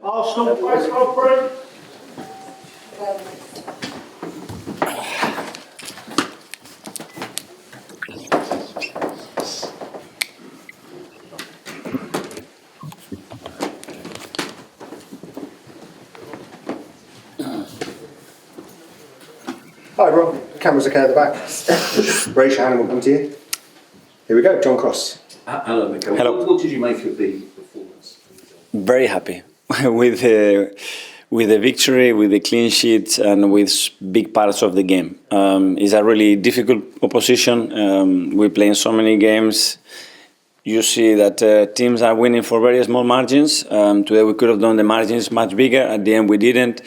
Arsenal, place offering. Hi everyone, cameras okay at the back. Raise your hand and we'll come to you. Here we go, John Cross. Hello, Mikel. Hello. What did you make of the performance? Very happy with the victory, with the clean sheet, and with big parts of the game. It's a really difficult opposition. We're playing so many games. You see that teams are winning for very small margins. Today we could have done the margins much bigger. At the end we didn't.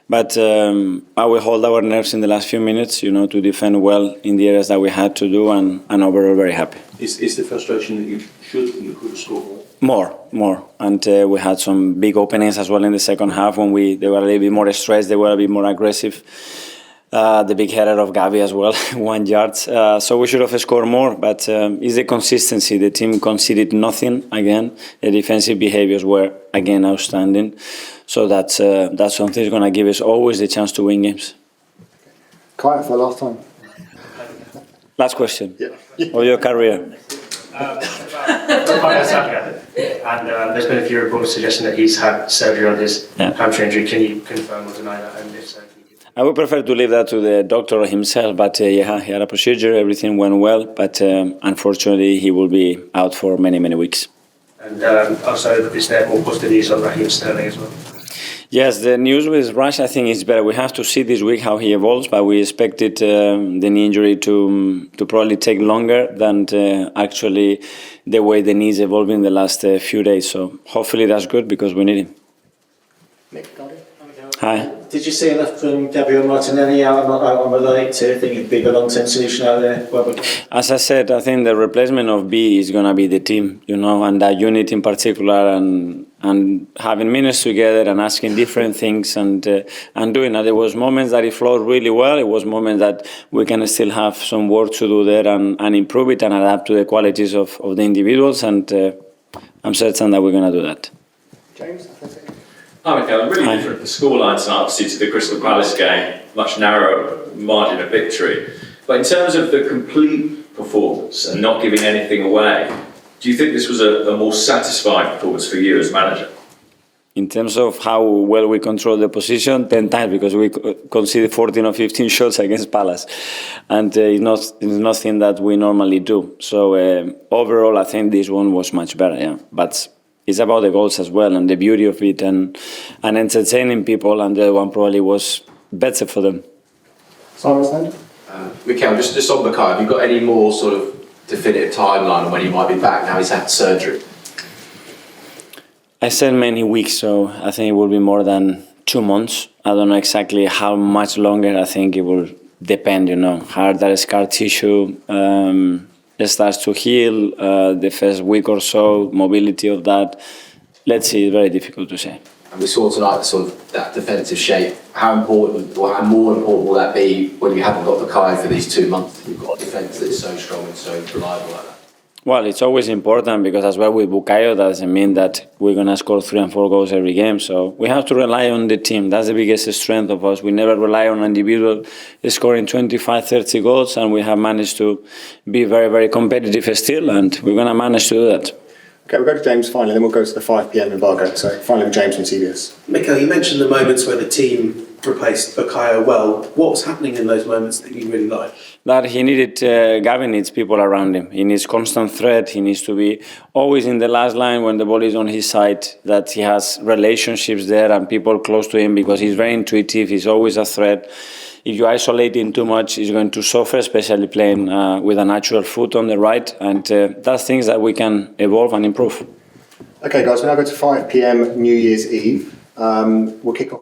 But I will hold our nerves in the last few minutes, to defend well in the areas that we had to do, and overall very happy. Is the frustration that you could have scored more? More. And we had some big openings as well in the second half when they were a little bit more stressed, they were a bit more aggressive. The big header of Gavi as well, 1 yard. So we should have scored more, but it's the consistency. The team conceded nothing again. The defensive behaviors were again outstanding. So that's something that's going to give us always the chance to win games. Quiet for the last time. Last question. Yeah. Of your career. Saka, and there's been a few reports suggesting that he's had surgery on his hamstring injury. Can you confirm or deny that? And if so, I would prefer to leave that to the doctor himself, but he had a procedure, everything went well, but unfortunately he will be out for many, many weeks. And also, is there more positive news on Raheem Sterling as well? Yes, the news with Rush, I think, is better. We have to see this week how he evolves, but we expected the knee injury to probably take longer than actually the way the knee is evolving the last few days. So hopefully that's good because we need him. Hi. Did you see enough from Gabriel Martinelli out on the late to think it'd be a long-term solution out there? As I said, I think the replacement of B is going to be the team, and that unit in particular, and having minutes together and asking different things and doing that. There was moments that it flowed really well. It was moments that we can still have some work to do there and improve it and adapt to the qualities of the individuals. And I'm certain that we're going to do that. James? Hi, Mikel. Really different the scoreline tonight, obviously, to the Crystal Palace game. Much narrower margin of victory. But in terms of the complete performance and not giving anything away, do you think this was a more satisfying performance for you as manager? In terms of how well we control the position, 10 times, because we conceded 14 or 15 shots against Palace. And it's nothing that we normally do. So overall, I think this one was much better, yeah. But it's about the goals as well and the beauty of it and entertaining people, and the other one probably was better for them. Simon, Mikel, just on Bukayo, have you got any more sort of definitive timeline on when he might be back now he's had surgery? I said many weeks, so I think it will be more than 2 months. I don't know exactly how much longer. I think it will depend, how that scar tissue starts to heal, the first week or so, mobility of that. Let's see, it's very difficult to say. And we saw tonight that defensive shape. How important, or how more important will that be when you haven't got Bukayo for these 2 months? You've got a defence that's so strong and so reliable like that. Well, it's always important because as well with Bukayo, that doesn't mean that we're going to score 3 and 4 goals every game. So we have to rely on the team. That's the biggest strength of us. We never rely on individual scoring 25, 30 goals, and we have managed to be very, very competitive still, and we're going to manage to do that. Okay, we'll go to James finally, then we'll go to the 5 p.m. embargo. So finally with James from CBS. Mikel, you mentioned the moments where the team replaced Bukayo well. What was happening in those moments that you really liked? That he needed, Gavin needs people around him. He needs constant threat. He needs to be always in the last line when the ball is on his side, that he has relationships there and people close to him because he's very intuitive. He's always a threat. If you isolate him too much, he's going to suffer, especially playing with a natural foot on the right. And that's things that we can evolve and improve. Okay, guys, we'll now go to 5 p.m. New Year's Eve. We'll kick off.